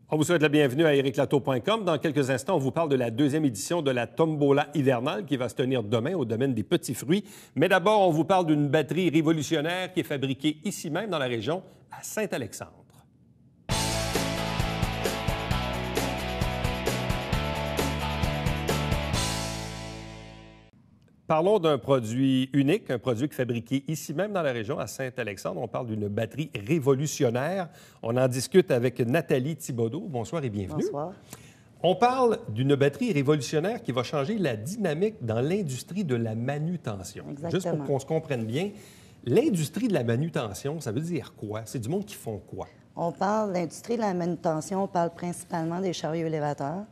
On vous souhaite la bienvenue à ericlato.com. Dans quelques instants, on vous parle de la deuxième édition de la Tombola hivernale qui va se tenir demain au domaine des petits fruits. Mais d'abord, on vous parle d'une batterie révolutionnaire qui est fabriquée ici même dans la région, à Saint-Alexandre. Parlons d'un produit unique, un produit qui est fabriqué ici même dans la région, à Saint-Alexandre. On parle d'une batterie révolutionnaire. On en discute avec Nathalie Thibodeau. Bonsoir et bienvenue. Bonsoir. On parle d'une batterie révolutionnaire qui va changer la dynamique dans l'industrie de la manutention. Exactement. Juste pour qu'on se comprenne bien, l'industrie de la manutention, ça veut dire quoi? C'est du monde qui font quoi? On parle de l'industrie de la manutention, on parle principalement des chariots élévateurs.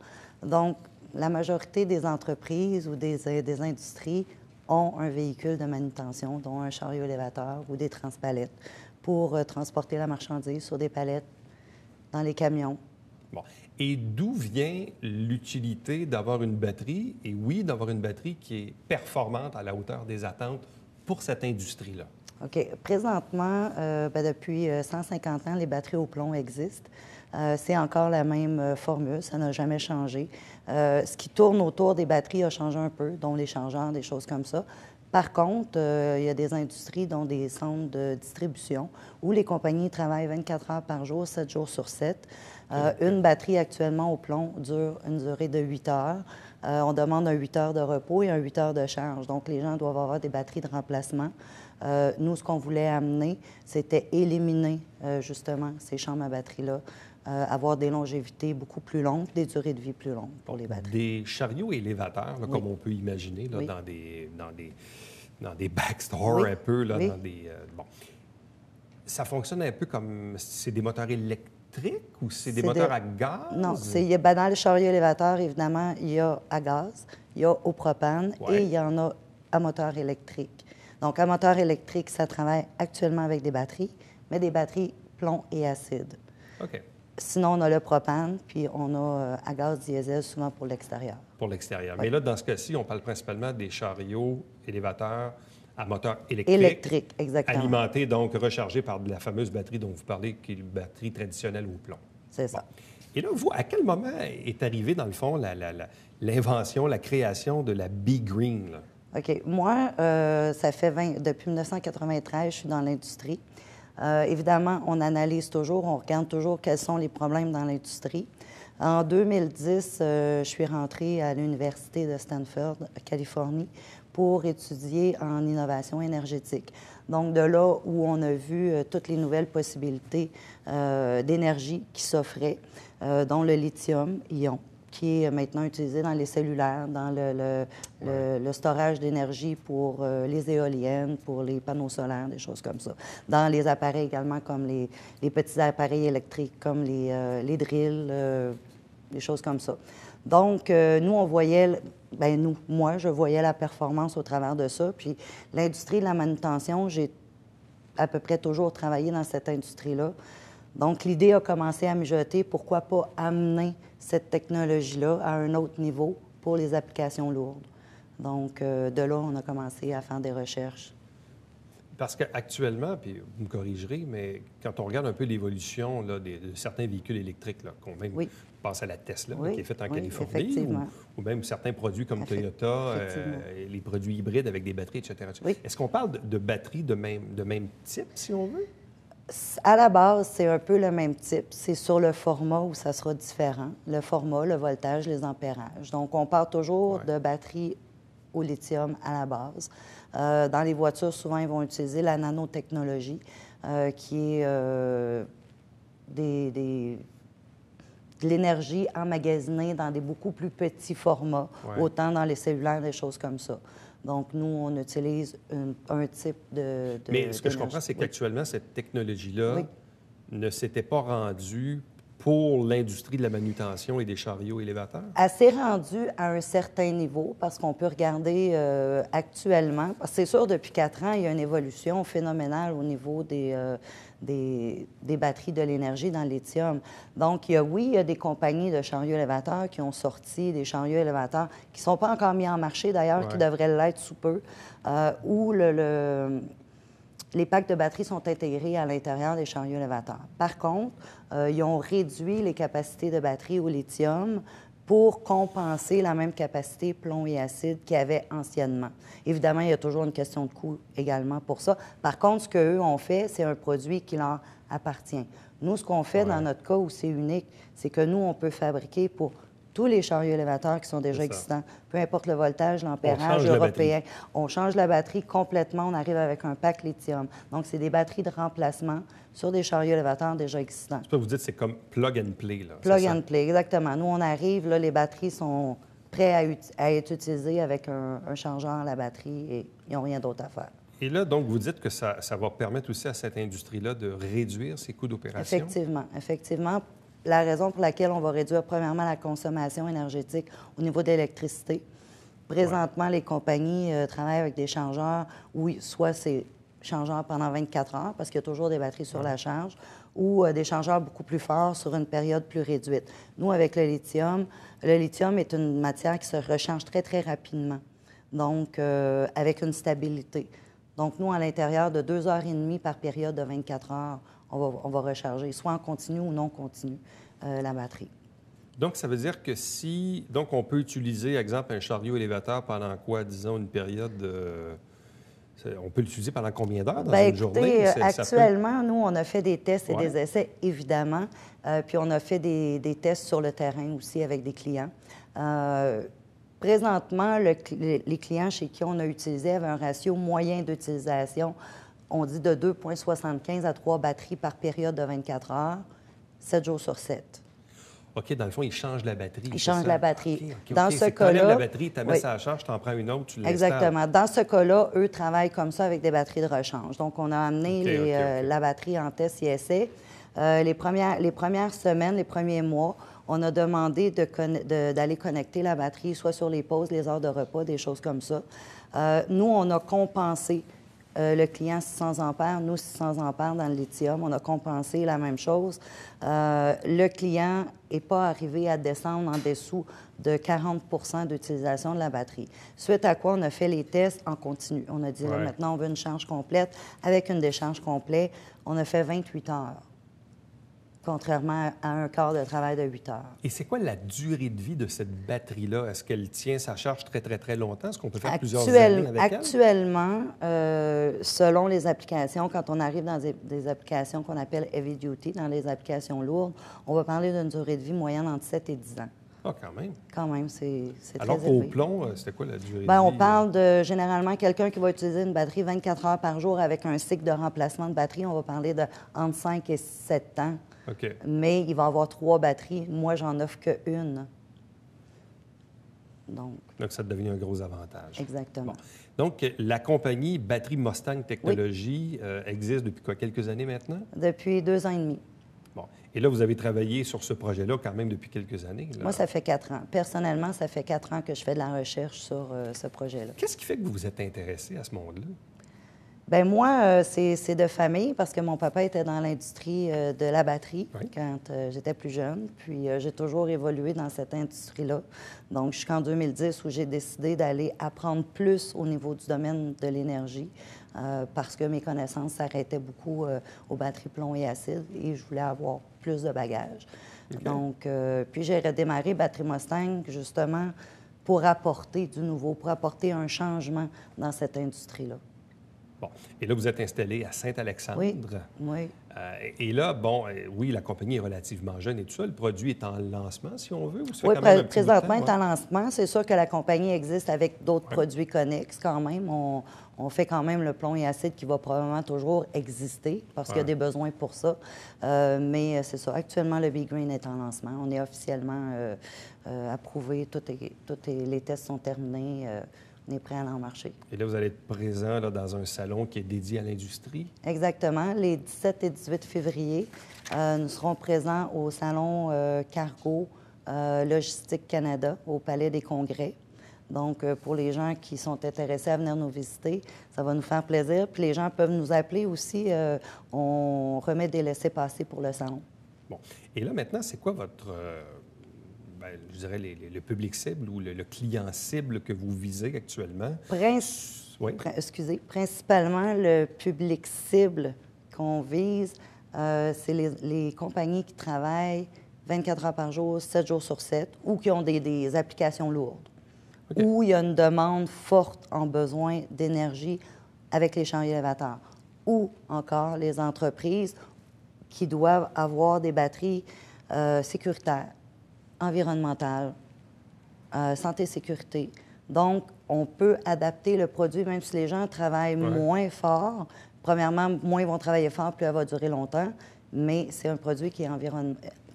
Donc, la majorité des entreprises ou des industries ont un véhicule de manutention, dont un chariot élévateur ou des transpalettes, pour transporter la marchandise sur des palettes dans les camions. Bon. Et d'où vient l'utilité d'avoir une batterie, et oui, d'avoir une batterie qui est performante à la hauteur des attentes pour cette industrie-là? OK. Présentement, depuis 150 ans, les batteries au plomb existent. C'est encore la même formule, ça n'a jamais changé. Ce qui tourne autour des batteries a changé un peu, dont les changeurs, des choses comme ça. Par contre, il y a des industries, dont des centres de distribution, où les compagnies travaillent 24 heures par jour, 7 jours sur 7. Une batterie actuellement au plomb dure une durée de 8 heures. On demande un 8 heures de repos et un 8 heures de charge. Donc, les gens doivent avoir des batteries de remplacement. Nous, ce qu'on voulait amener, c'était éliminer justement ces chambres à batterie-là, avoir des longévités beaucoup plus longues, des durées de vie plus longues pour les batteries. Des chariots élévateurs, là, Oui. comme on peut imaginer, là, Oui. dans des backstores Oui. un peu, là, Oui. dans des... bon. Ça fonctionne un peu comme... C'est des moteurs électriques ou c'est des moteurs à gaz? Non, dans les chariots élévateurs, évidemment, il y a à gaz, il y a au propane Ouais. et il y en a à moteur électrique. Donc, à moteur électrique, ça travaille actuellement avec des batteries, mais des batteries plomb et acide. OK. Sinon, on a le propane, puis on a à gaz diesel, souvent pour l'extérieur. Pour l'extérieur. Oui. Mais là, dans ce cas-ci, on parle principalement des chariots élévateurs à moteur électrique. Électrique, exactement. Alimentés, donc rechargés par de la fameuse batterie dont vous parlez, qui est une batterie traditionnelle au plomb. C'est ça. Et là, vous, à quel moment est arrivée, dans le fond, l'invention, la création de la Be Green, là? OK. Moi, ça fait depuis 1993, je suis dans l'industrie. Évidemment, on analyse toujours, on regarde toujours quels sont les problèmes dans l'industrie. En 2010, je suis rentrée à l'Université de Stanford, Californie, pour étudier en innovation énergétique. Donc, de là où on a vu toutes les nouvelles possibilités d'énergie qui s'offraient, dont le lithium-ion, qui est maintenant utilisé dans les cellulaires, dans le storage d'énergie pour les éoliennes, pour les panneaux solaires, des choses comme ça. Dans les appareils également, comme les petits appareils électriques, comme les drills, des choses comme ça. Donc, nous, on voyait, moi, je voyais la performance au travers de ça. Puis, l'industrie de la manutention, j'ai à peu près toujours travaillé dans cette industrie-là. Donc, l'idée a commencé à mijoter. Pourquoi pas amener cette technologie-là à un autre niveau pour les applications lourdes? Donc, de là, on a commencé à faire des recherches. Parce qu'actuellement, puis vous me corrigerez, mais quand on regarde un peu l'évolution là, de certains véhicules électriques, là, qu'on même pense à la Tesla, là, qui est faite en Californie, ou même certains produits comme Toyota, les produits hybrides avec des batteries, etc. Oui. Est-ce qu'on parle de batteries de même type, si on veut? À la base, c'est un peu le même type. C'est sur le format où ça sera différent. Le format, le voltage, les ampérages. Donc, on part toujours de batteries au lithium à la base. Dans les voitures, souvent, ils vont utiliser la nanotechnologie, qui est de l'énergie emmagasinée dans des beaucoup plus petits formats, autant dans les cellulaires, des choses comme ça. Donc, nous, on utilise un type de Mais ce que je comprends, c'est qu'actuellement, cette technologie-là ne s'était pas rendue pour l'industrie de la manutention et des chariots élévateurs? Elle s'est rendue à un certain niveau parce qu'on peut regarder actuellement. C'est sûr, depuis 4 ans, il y a une évolution phénoménale au niveau des batteries de l'énergie dans le lithium. Donc, il y a des compagnies de chariots élévateurs qui ont sorti des chariots élévateurs qui ne sont pas encore mis en marché, d'ailleurs, qui devraient l'être sous peu, où les packs de batteries sont intégrés à l'intérieur des chariots élévateurs. Par contre, ils ont réduit les capacités de batterie au lithium pour compenser la même capacité plomb et acide qu'il y avait anciennement. Évidemment, il y a toujours une question de coût également pour ça. Par contre, ce qu'eux ont fait, c'est un produit qui leur appartient. Nous, ce qu'on fait dans notre cas où c'est unique, c'est que nous, on peut fabriquer pour tous les chariots élévateurs qui sont déjà existants, peu importe le voltage, l'ampérage européen. On change la batterie complètement, on arrive avec un pack lithium. Donc, c'est des batteries de remplacement sur des chariots élévateurs déjà existants. C'est pas vous dites c'est comme plug and play, là. Plug and play, exactement. Nous, on arrive, là, les batteries sont prêtes à être utilisées avec un chargeur à la batterie et ils n'ont rien d'autre à faire. Et là, donc, vous dites que ça va permettre aussi à cette industrie-là de réduire ses coûts d'opération? Effectivement, effectivement. La raison pour laquelle on va réduire, premièrement, la consommation énergétique au niveau de l'électricité. Présentement, les compagnies travaillent avec des chargeurs où soit c'est chargeurs pendant 24 heures, parce qu'il y a toujours des batteries sur la charge, ou des chargeurs beaucoup plus forts sur une période plus réduite. Nous, avec le lithium est une matière qui se recharge très, très rapidement, donc avec une stabilité. Donc, nous, à l'intérieur de 2h30 par période de 24 heures, on va recharger, soit en continu ou non continu, la batterie. Donc, ça veut dire que si... Donc, on peut utiliser, par exemple, un chariot élévateur pendant quoi, disons, une période... On peut l'utiliser pendant combien d'heures dans une journée? Actuellement, nous, on a fait des tests et des essais, évidemment. Puis, on a fait des tests sur le terrain aussi avec des clients. Présentement, les clients chez qui on a utilisé avaient un ratio moyen d'utilisation, on dit de 2,75 à 3 batteries par période de 24 heures, 7 jours sur 7. OK, dans le fond, ils changent la batterie. Ils changent la batterie. Okay. Dans ce cas-là... Tu enlèves la batterie, tu la mets à la charge, tu en prends une autre, tu l'installes. Exactement. Dans ce cas-là, eux travaillent comme ça avec des batteries de rechange. Donc, on a amené la batterie en test et essai. Les premières semaines, les premiers mois, on a demandé d'aller connecter la batterie, soit sur les pauses, les heures de repas, des choses comme ça. Nous, on a compensé le client 600 ampères, nous 600 ampères dans le lithium. On a compensé la même chose. Le client n'est pas arrivé à descendre en dessous de 40 d'utilisation de la batterie. Suite à quoi, on a fait les tests en continu. On a dit, là, maintenant, on veut une charge complète. Avec une décharge complète, on a fait 28 heures, contrairement à un quart de travail de 8 heures. Et c'est quoi la durée de vie de cette batterie-là? Est-ce qu'elle tient sa charge très, très, très longtemps? Est-ce qu'on peut faire plusieurs années avec elle? Actuellement, selon les applications, quand on arrive dans des applications qu'on appelle heavy duty, dans les applications lourdes, on va parler d'une durée de vie moyenne entre 7 et 10 ans. Ah, quand même. Quand même, c'est très élevé. Alors qu'au plomb, c'était quoi la durée de vie? On parle de, généralement, quelqu'un qui va utiliser une batterie 24 heures par jour avec un cycle de remplacement de batterie, on va parler de entre 5 et 7 ans. OK. Mais il va avoir 3 batteries. Moi, j'en offre qu'une. Donc, ça devient un gros avantage. Exactement. Bon. Donc, la compagnie Batterie Mustang Technologies existe depuis quoi, quelques années maintenant? Depuis 2 ans et demi. Bon. Et là, vous avez travaillé sur ce projet-là quand même depuis quelques années. Là. Moi, ça fait 4 ans. Personnellement, ça fait 4 ans que je fais de la recherche sur ce projet-là. Qu'est-ce qui fait que vous vous êtes intéressé à ce monde-là? Bien, moi, c'est de famille parce que mon papa était dans l'industrie de la batterie quand j'étais plus jeune. Puis, j'ai toujours évolué dans cette industrie-là. Donc, jusqu'en 2010 où j'ai décidé d'aller apprendre plus au niveau du domaine de l'énergie parce que mes connaissances s'arrêtaient beaucoup aux batteries plomb et acide et je voulais avoir plus de bagages. Okay. Donc, puis j'ai redémarré Batterie Mustang justement pour apporter du nouveau, pour apporter un changement dans cette industrie-là. Bon. Et là, vous êtes installé à Saint-Alexandre. Oui, oui. Et là, bon, oui, la compagnie est relativement jeune et tout ça. Le produit est en lancement, si on veut? Ou oui, présentement, il est en lancement. C'est sûr que la compagnie existe avec d'autres produits connexes quand même. On fait quand même le plomb et acide qui va probablement toujours exister parce qu'il y a des besoins pour ça. Mais c'est ça. Actuellement, le B-Green est en lancement. On est officiellement approuvé. Les tests sont terminés. On est prêt à en marcher. Et là, vous allez être présent là, dans un salon qui est dédié à l'industrie? Exactement. Les 17 et 18 février, nous serons présents au salon Cargo Logistique Canada, au Palais des Congrès. Donc, pour les gens qui sont intéressés à venir nous visiter, ça va nous faire plaisir. Puis les gens peuvent nous appeler aussi. On remet des laissez-passer pour le salon. Bon. Et là, maintenant, c'est quoi votre... je dirais le public cible ou le client cible que vous visez actuellement? excusez, principalement le public cible qu'on vise, c'est les compagnies qui travaillent 24 heures par jour, 7 jours sur 7, ou qui ont des applications lourdes, où il y a une demande forte en besoin d'énergie avec les champs élévateurs, ou encore les entreprises qui doivent avoir des batteries sécuritaires, environnementales, santé-sécurité. Donc, on peut adapter le produit, même si les gens travaillent moins fort. Premièrement, moins ils vont travailler fort, plus elle va durer longtemps, mais c'est un produit qui est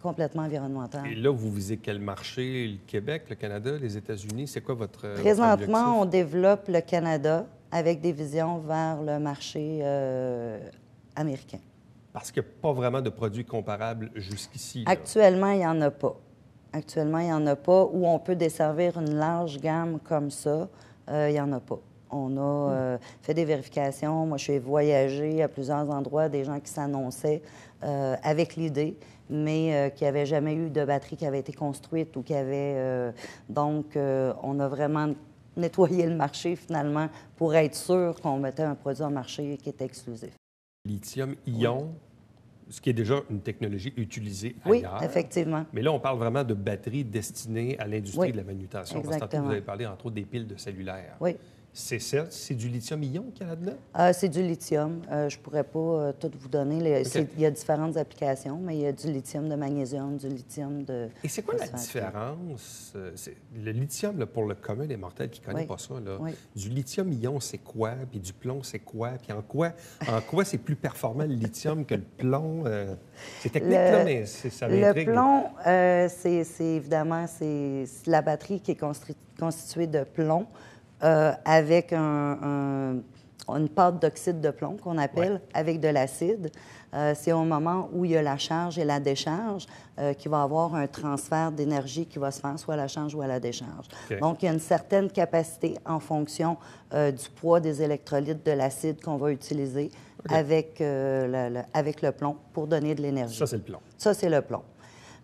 complètement environnemental. Et là, vous visez quel marché? Le Québec, le Canada, les États-Unis? C'est quoi votre Présentement, on développe le Canada avec des visions vers le marché américain. Parce qu'il n'y a pas vraiment de produits comparables jusqu'ici. Actuellement, il n'y en a pas. Actuellement, il n'y en a pas. Où on peut desservir une large gamme comme ça, il n'y en a pas. On a fait des vérifications. Moi, je suis voyagée à plusieurs endroits, des gens qui s'annonçaient avec l'idée, mais qui n'avaient jamais eu de batterie qui avait été construite ou qui avait... Donc, on a vraiment nettoyé le marché, finalement, pour être sûr qu'on mettait un produit en marché qui était exclusif. Lithium-ion, ce qui est déjà une technologie utilisée ailleurs. Oui, effectivement. Mais là, on parle vraiment de batteries destinées à l'industrie de la manutention. Exactement. Parce que tantôt, vous avez parlé, entre autres, des piles de cellulaire. Oui. C'est du lithium-ion qu'il y a là-dedans? C'est du lithium. Je ne pourrais pas tout vous donner. Il y a différentes applications, mais il y a du lithium de magnésium, du lithium de... Et c'est quoi la différence? Le lithium, là, pour le commun des mortels qui ne connaît pas ça, là, du lithium-ion, c'est quoi? Puis du plomb, c'est quoi? Puis en quoi c'est plus performant le lithium que le plomb? C'est technique, là, mais ça m'intrigue. Le plomb, c'est évidemment la batterie qui est constituée de plomb. Avec une pâte d'oxyde de plomb qu'on appelle, avec de l'acide. C'est au moment où il y a la charge et la décharge qu'il va y avoir un transfert d'énergie qui va se faire, soit à la charge ou à la décharge. Donc, il y a une certaine capacité en fonction du poids des électrolytes de l'acide qu'on va utiliser avec le plomb pour donner de l'énergie. Ça, c'est le plomb. Ça, c'est le plomb.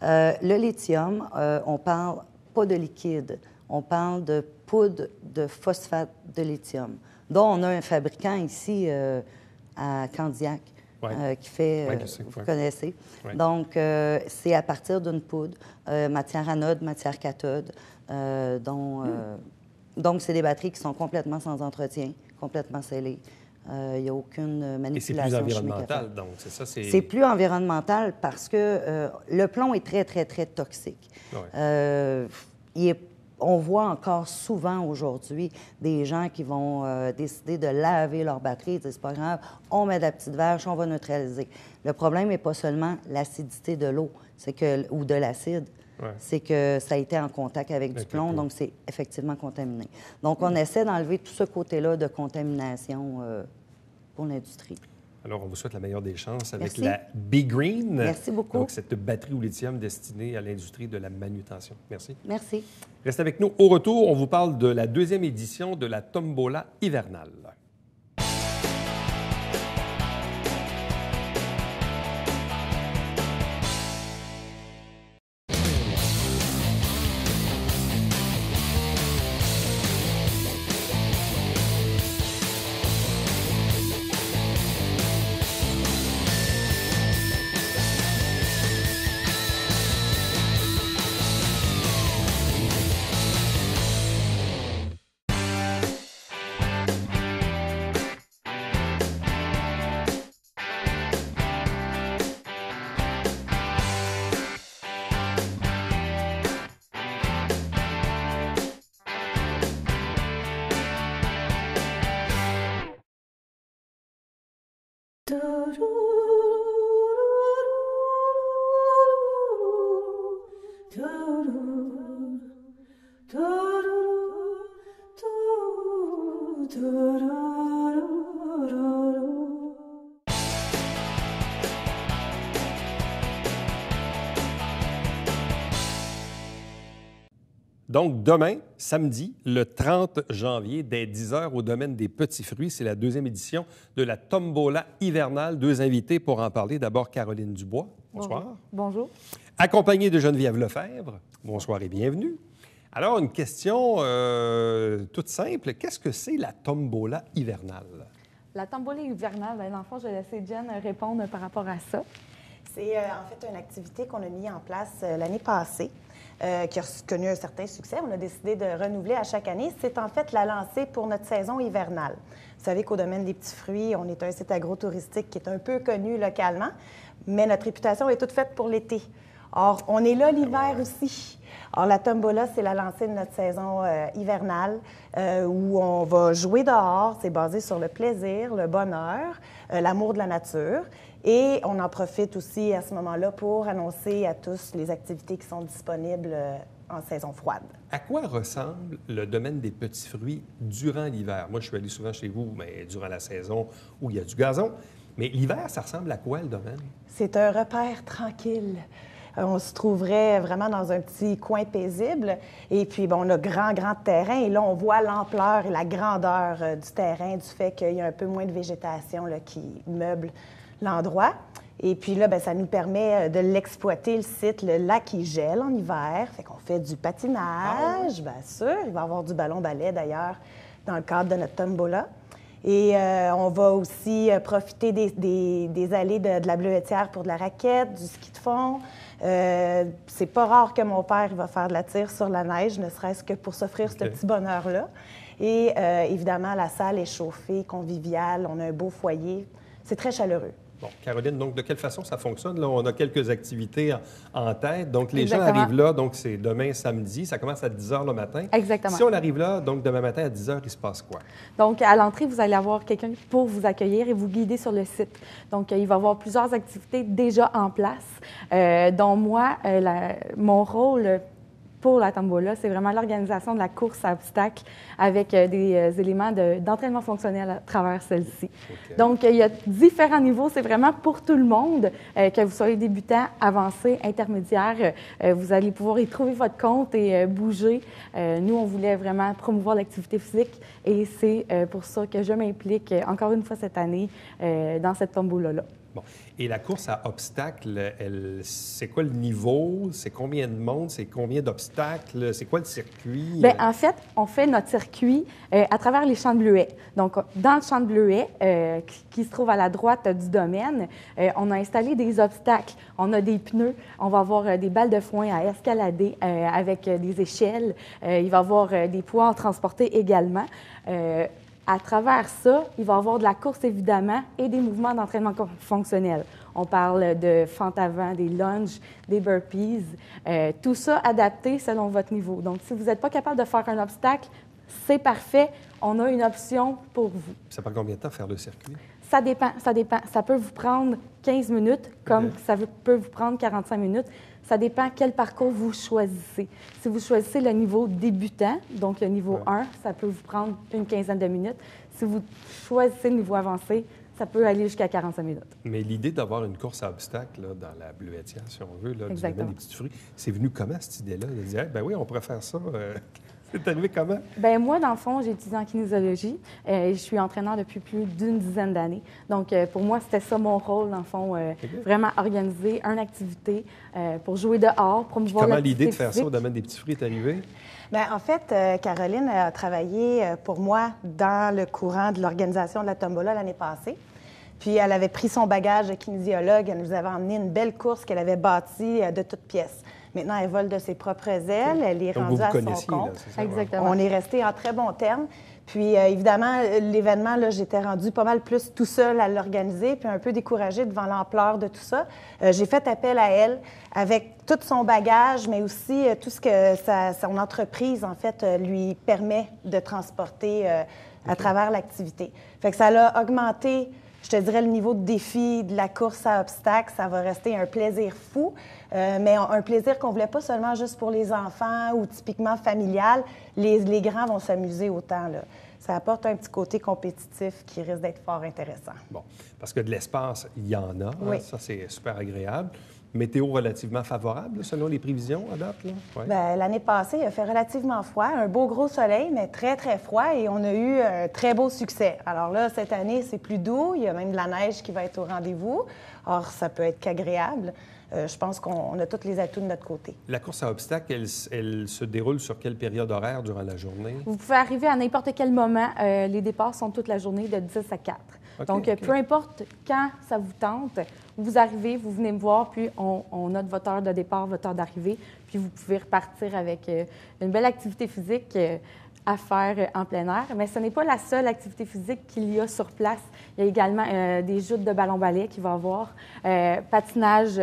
Le lithium, on parle pas de liquide. On parle de poudre de phosphate de lithium, dont on a un fabricant ici à Candiac qui fait, vous connaissez. Donc, c'est à partir d'une poudre, matière anode, matière cathode. Donc, c'est des batteries qui sont complètement sans entretien, complètement scellées. Il n'y a aucune manipulation. Et c'est plus environnemental, donc, c'est ça? C'est plus environnemental parce que le plomb est très, très, très toxique. On voit encore souvent aujourd'hui des gens qui vont décider de laver leur batterie. Ils disent, c'est pas grave, on met de la petite vache, on va neutraliser. Le problème n'est pas seulement l'acidité de l'eau ou de l'acide, c'est que ça a été en contact avec du plomb, donc c'est effectivement contaminé. Donc, on essaie d'enlever tout ce côté-là de contamination pour l'industrie. Alors, on vous souhaite la meilleure des chances avec la Big Green. Merci beaucoup. Donc, cette batterie au lithium destinée à l'industrie de la manutention. Merci. Merci. Restez avec nous. Au retour, on vous parle de la deuxième édition de la Tombola hivernale. Donc, demain, samedi, le 30 janvier, dès 10 h, au domaine des petits fruits, c'est la deuxième édition de la Tombola hivernale. Deux invités pour en parler. D'abord, Caroline Dubois. Bonsoir. Bonjour. Accompagnée de Geneviève Lefebvre. Bonsoir et bienvenue. Alors, une question toute simple. Qu'est-ce que c'est la tombola hivernale? La tombola hivernale, bien, dans le fond, je vais laisser Jen répondre par rapport à ça. C'est en fait une activité qu'on a mis en place l'année passée, qui a connu un certain succès. On a décidé de renouveler à chaque année. C'est en fait la lancée pour notre saison hivernale. Vous savez qu'au domaine des petits fruits, on est un site agro-touristique qui est un peu connu localement, mais notre réputation est toute faite pour l'été. Or, on est là l'hiver aussi. Alors, la tombola, c'est la lancée de notre saison hivernale où on va jouer dehors. C'est basé sur le plaisir, le bonheur, l'amour de la nature. Et on en profite aussi à ce moment-là pour annoncer à tous les activités qui sont disponibles en saison froide. À quoi ressemble le domaine des petits fruits durant l'hiver? Moi, je suis allé souvent chez vous, mais durant la saison où il y a du gazon. Mais l'hiver, ça ressemble à quoi, le domaine? C'est un repère tranquille. On se trouverait vraiment dans un petit coin paisible. Et puis, bon, on a grand terrain. Et là, on voit l'ampleur et la grandeur du terrain, du fait qu'il y a un peu moins de végétation là, qui meuble l'endroit. Et puis là, bien, ça nous permet de l'exploiter, le site. Le lac, il gèle en hiver. Fait qu'on fait du patinage, bien sûr. Il va y avoir du ballon-ballet, d'ailleurs, dans le cadre de notre tombola. Et on va aussi profiter des allées de la bleuetière pour de la raquette, du ski de fond. C'est pas rare que mon père il va faire de la tire sur la neige, ne serait-ce que pour s'offrir ce petit bonheur-là. Et évidemment, la salle est chauffée, conviviale, on a un beau foyer. C'est très chaleureux. Bon, Caroline, donc de quelle façon ça fonctionne? Là, on a quelques activités en tête. Donc, les Exactement. gens arrivent là, donc c'est demain samedi, ça commence à 10 h le matin. Exactement. Si on arrive là, donc demain matin à 10 h, il se passe quoi? Donc, à l'entrée, vous allez avoir quelqu'un pour vous accueillir et vous guider sur le site. Donc, il va y avoir plusieurs activités déjà en place, dont moi, mon rôle pour la tombola, c'est vraiment l'organisation de la course à obstacles avec des éléments d'entraînement fonctionnel à travers celle-ci. Okay. Donc, il y a différents niveaux. C'est vraiment pour tout le monde, que vous soyez débutant, avancé, intermédiaire. Vous allez pouvoir y trouver votre compte et bouger. Nous, on voulait vraiment promouvoir l'activité physique et c'est pour ça que je m'implique encore une fois cette année dans cette tombola-là. Bon. Et la course à obstacles, c'est quoi le niveau? C'est combien de monde? C'est combien d'obstacles? C'est quoi le circuit? Bien, en fait, on fait notre circuit à travers les champs de bleuets. Donc, dans le champ de bleuets, qui se trouve à la droite du domaine, on a installé des obstacles. On a des pneus. On va avoir des balles de foin à escalader avec des échelles. Il va y avoir des poids à transporter également. À travers ça, il va y avoir de la course, évidemment, et des mouvements d'entraînement fonctionnel. On parle de fente avant, des lunges, des burpees, tout ça adapté selon votre niveau. Donc, si vous n'êtes pas capable de faire un obstacle, c'est parfait. On a une option pour vous. Ça prend combien de temps faire le circuit? Ça dépend. Ça peut vous prendre 15 minutes, comme ça peut vous prendre 45 minutes. Ça dépend quel parcours vous choisissez. Si vous choisissez le niveau débutant, donc le niveau 1, ça peut vous prendre une quinzaine de minutes. Si vous choisissez le niveau avancé, ça peut aller jusqu'à 45 minutes. Mais l'idée d'avoir une course à obstacles là, dans la bleuetière, si on veut, là, du domaine des petits fruits, c'est venu comment, cette idée-là? De dire, ben oui, on pourrait faire ça. C'est arrivé comment? Bien, moi, dans le fond, j'ai étudié en kinésiologie. Je suis entraîneur depuis plus d'une dizaine d'années. Donc, pour moi, c'était ça mon rôle, dans le fond, vraiment organiser une activité pour jouer dehors, promouvoir comment l'idée de faire ça au domaine des petits fruits est arrivée? Bien, en fait, Caroline a travaillé pour moi dans le courant de l'organisation de la tombola l'année passée. Puis, elle avait pris son bagage de kinésiologue. Elle nous avait emmené une belle course qu'elle avait bâtie de toutes pièces. Maintenant, elle vole de ses propres ailes. Elle est rendue à son compte. Là, exactement. On est resté en très bons termes. Puis, évidemment, l'événement, là, j'étais rendue pas mal plus tout seul à l'organiser, puis un peu découragée devant l'ampleur de tout ça. J'ai fait appel à elle avec tout son bagage, mais aussi tout ce que son entreprise, en fait, lui permet de transporter à travers l'activité. Fait que ça l'a augmenté, je te dirais, le niveau de défi de la course à obstacles. Ça va rester un plaisir fou, mais un plaisir qu'on ne voulait pas seulement juste pour les enfants ou typiquement familial. Les grands vont s'amuser autant, là. Ça apporte un petit côté compétitif qui risque d'être fort intéressant. Bon, parce que de l'espace, il y en a. Oui. Hein? Ça, c'est super agréable. météo relativement favorable, selon les prévisions à date? Ouais. L'année passée, il a fait relativement froid, un beau gros soleil, mais très, très froid, et on a eu un très beau succès. Alors là, cette année, c'est plus doux, il y a même de la neige qui va être au rendez-vous. Or, ça peut être qu'agréable. Je pense qu'on a tous les atouts de notre côté. La course à obstacles, elle se déroule sur quelle période horaire durant la journée? Vous pouvez arriver à n'importe quel moment. Les départs sont toute la journée de 10 à 4. Donc, peu importe quand ça vous tente, vous arrivez, vous venez me voir, puis on note votre heure de départ, votre heure d'arrivée, puis vous pouvez repartir avec une belle activité physique à faire en plein air. Mais ce n'est pas la seule activité physique qu'il y a sur place. Il y a également des joutes de ballon-ballet qu'il va y avoir, patinage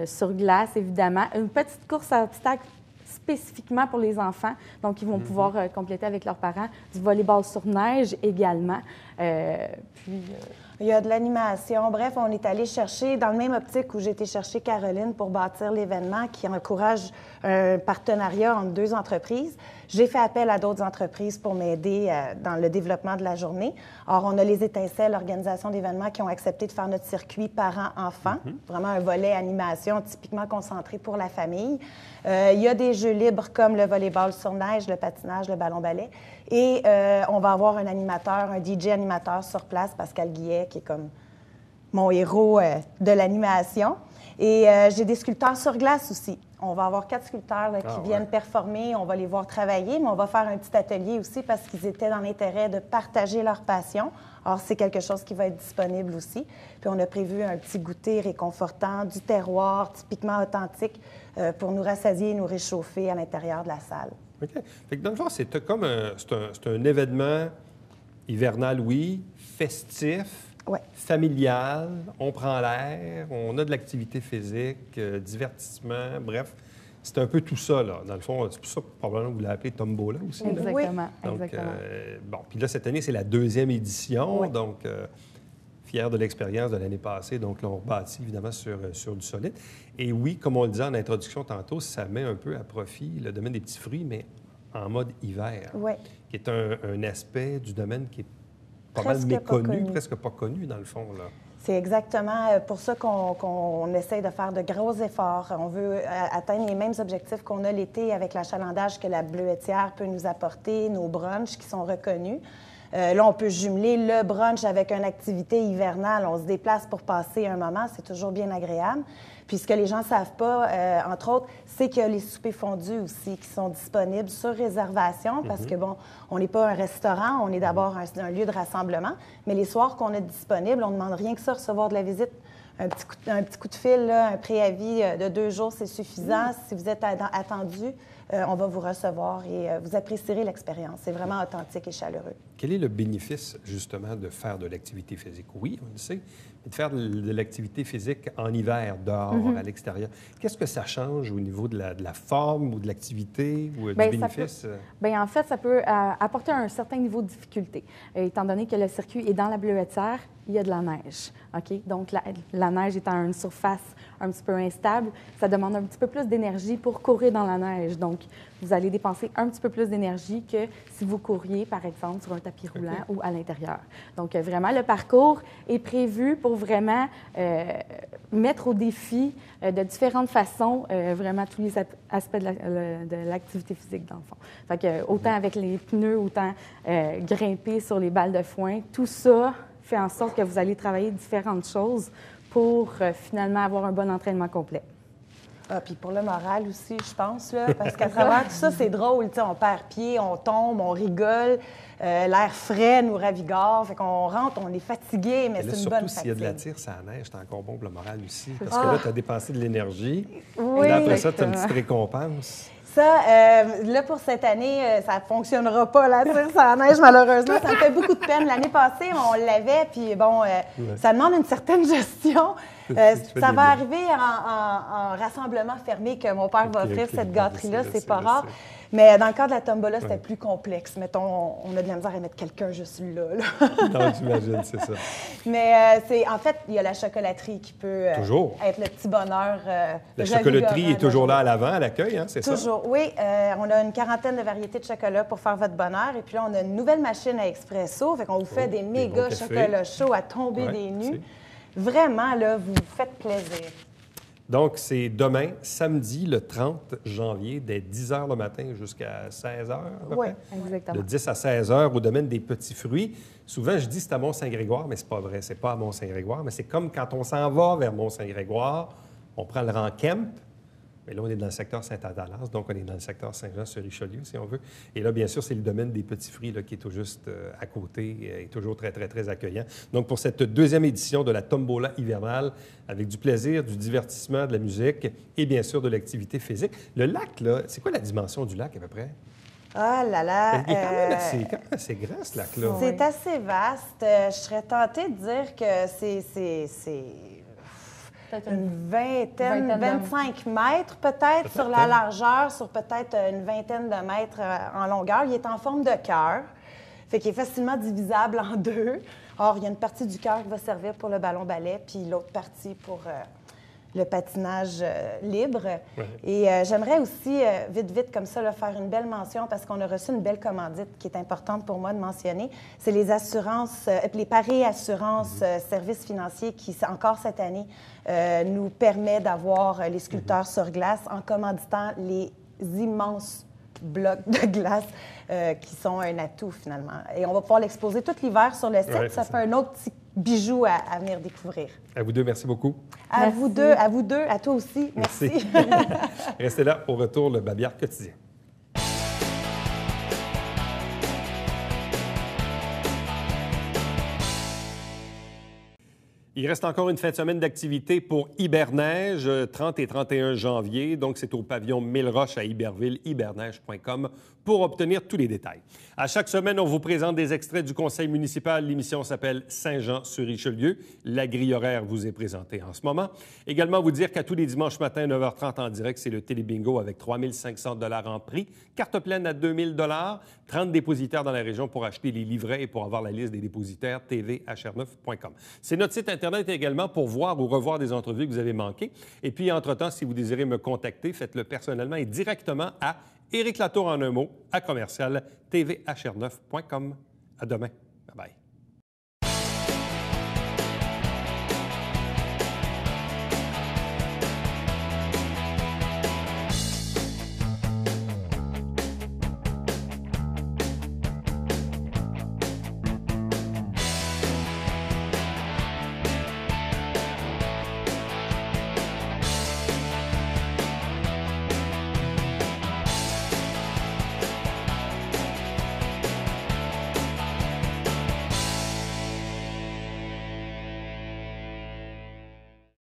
sur glace, évidemment, une petite course à obstacles spécifiquement pour les enfants. Donc, ils vont pouvoir compléter avec leurs parents. Du volleyball sur neige également. Il y a de l'animation. Bref, on est allé chercher, dans le même optique où j'ai été chercher Caroline pour bâtir l'événement qui encourage un partenariat entre deux entreprises. J'ai fait appel à d'autres entreprises pour m'aider dans le développement de la journée. Or, on a les Étincelles, l'organisation d'événements, qui ont accepté de faire notre circuit parents-enfants. Vraiment un volet animation typiquement concentré pour la famille. Il y a des jeux libres comme le volleyball sur neige, le patinage, le ballon-ballet. Et on va avoir un animateur, un DJ animateur sur place, Pascal Guillet, qui est comme mon héros de l'animation. Et j'ai des sculpteurs sur glace aussi. On va avoir 4 sculpteurs qui viennent performer. On va les voir travailler, mais on va faire un petit atelier aussi parce qu'ils étaient dans l'intérêt de partager leur passion. Or, c'est quelque chose qui va être disponible aussi. Puis on a prévu un petit goûter réconfortant, du terroir, typiquement authentique, pour nous rassasier et nous réchauffer à l'intérieur de la salle. OK. Fait que dans le fond, c'est comme c'est un événement hivernal, oui, festif, familial, on prend l'air, on a de l'activité physique, divertissement, bref. C'est un peu tout ça, là. Dans le fond, c'est pour ça que probablement vous l'avez Tombola aussi. Exactement. Donc, exactement. Bon, puis là, cette année, c'est la 2e édition, donc fier de l'expérience de l'année passée. Donc là, on rebâtit évidemment sur du solide. Et oui, comme on le disait en introduction tantôt, ça met un peu à profit le domaine des petits fruits, mais en mode hiver, qui est un aspect du domaine qui est pas mal méconnu, presque pas connu, dans le fond, là. C'est exactement pour ça qu'on essaie de faire de gros efforts. On veut atteindre les mêmes objectifs qu'on a l'été avec l'achalandage que la bleuetière peut nous apporter, nos brunchs qui sont reconnus. Là, on peut jumeler le brunch avec une activité hivernale. On se déplace pour passer un moment, c'est toujours bien agréable. Puis ce que les gens ne savent pas, entre autres, c'est qu'il y a les soupers fondus aussi qui sont disponibles sur réservation parce que, bon, on n'est pas un restaurant, on est d'abord un lieu de rassemblement. Mais les soirs qu'on a disponibles, on ne demande rien que ça, recevoir de la visite. Un petit coup de fil, là, un préavis de 2 jours, c'est suffisant. Si vous êtes attendu, on va vous recevoir et vous apprécierez l'expérience. C'est vraiment authentique et chaleureux. Quel est le bénéfice, justement, de faire de l'activité physique? Oui, on le sait, mais de faire de l'activité physique en hiver, dehors, à l'extérieur. Qu'est-ce que ça change au niveau de la forme ou de l'activité ou du bénéfice? En fait, ça peut apporter un certain niveau de difficulté. Étant donné que le circuit est dans la bleuetière, il y a de la neige. OK? Donc, la neige étant une surface un petit peu instable, ça demande un petit peu plus d'énergie pour courir dans la neige. Donc, vous allez dépenser un petit peu plus d'énergie que si vous couriez, par exemple, sur un tapis roulant ou à l'intérieur. Donc, vraiment, le parcours est prévu pour vraiment mettre au défi de différentes façons vraiment tous les aspects de l'activité physique, dans le fond. Fait que, autant avec les pneus, autant grimper sur les balles de foin, tout ça fait en sorte que vous allez travailler différentes choses pour finalement avoir un bon entraînement complet. Puis pour le moral aussi, je pense, là, parce qu'à travers tout ça, c'est drôle. On perd pied, on tombe, on rigole, l'air frais nous ravigore. Fait qu'on rentre, on est fatigué, mais c'est une bonne fatigue. Surtout s'il y a de la tire, ça neige, c'est encore bon pour le moral aussi. Parce que là, tu as dépensé de l'énergie. Oui, et là, après ça, tu as une petite récompense. Ça, là, pour cette année, ça ne fonctionnera pas, la tire sans neige, malheureusement. Ça me fait beaucoup de peine. L'année passée, on l'avait, puis bon, ça demande une certaine gestion. Ça va arriver en rassemblement fermé que mon père va offrir cette gâterie-là, c'est pas rare. Mais dans le cas de la tombola, c'était plus complexe. Mettons, on a de la misère à mettre quelqu'un juste là. Non, j'imagine, c'est ça. Mais en fait, il y a la chocolaterie qui peut être le petit bonheur. La chocolaterie est toujours là à l'avant, à l'accueil, hein, c'est ça? Toujours, oui. On a une quarantaine de variétés de chocolat pour faire votre bonheur. Et puis là, on a une nouvelle machine à expresso. Fait qu'on vous fait des méga chocolats chauds à tomber des nues. Vraiment, là, vous vous faites plaisir. Donc, c'est demain, samedi, le 30 janvier, dès 10 h le matin jusqu'à 16 h. Oui, exactement. De 10 à 16 h au domaine des petits fruits. Souvent, je dis c'est à Mont-Saint-Grégoire, mais c'est pas vrai. C'est pas à Mont-Saint-Grégoire, mais c'est comme quand on s'en va vers Mont-Saint-Grégoire, on prend le rang Kemp. Mais là, on est dans le secteur Saint-Athanas, donc on est dans le secteur Saint-Jean-sur-Richelieu, si on veut. Et là, bien sûr, c'est le domaine des petits fruits là, qui est tout juste à côté et toujours très, très, très accueillant. Donc, pour cette deuxième édition de la Tombola hivernale, avec du plaisir, du divertissement, de la musique et bien sûr de l'activité physique. Le lac, là, c'est quoi la dimension du lac à peu près? Ah là là! Il est quand même assez grand, ce lac-là. C'est assez vaste. Je serais tentée de dire que c'est une vingtaine, 25 mètres peut-être sur la largeur, sur peut-être une vingtaine de mètres en longueur. Il est en forme de cœur, fait qu'il est facilement divisable en deux. Or, il y a une partie du cœur qui va servir pour le ballon-ballet, puis l'autre partie pour le patinage libre. Ouais. Et j'aimerais aussi, vite, comme ça, là, faire une belle mention parce qu'on a reçu une belle commandite qui est importante pour moi de mentionner. C'est les assurances, les paris assurances services financiers qui, encore cette année, nous permet d'avoir les sculpteurs sur glace en commanditant les immenses blocs de glace qui sont un atout, finalement. Et on va pouvoir l'exposer tout l'hiver sur le site. Ouais, ça fait un autre petit bijou à venir découvrir. À vous deux, merci beaucoup. À vous deux, à toi aussi. Merci. Restez là, au retour, le Babillard quotidien. Il reste encore une fin de semaine d'activité pour Hiberneige, 30 et 31 janvier. Donc, c'est au pavillon Mille-Roches à Iberville, hiberneige.com, pour obtenir tous les détails. À chaque semaine, on vous présente des extraits du conseil municipal. L'émission s'appelle Saint-Jean-sur-Richelieu. La grille horaire vous est présentée en ce moment. Également, vous dire qu'à tous les dimanches matins, 9h30 en direct, c'est le Télébingo avec 3 500 $ en prix. Carte pleine à 2 000 $. 30 dépositaires dans la région pour acheter les livrets et pour avoir la liste des dépositaires, tvhr9.com. C'est notre site Internet également pour voir ou revoir des entrevues que vous avez manquées. Et puis, entre-temps, si vous désirez me contacter, faites-le personnellement et directement à Éric Latour en un mot, à commercial tvhr9.com. À demain. Bye-bye.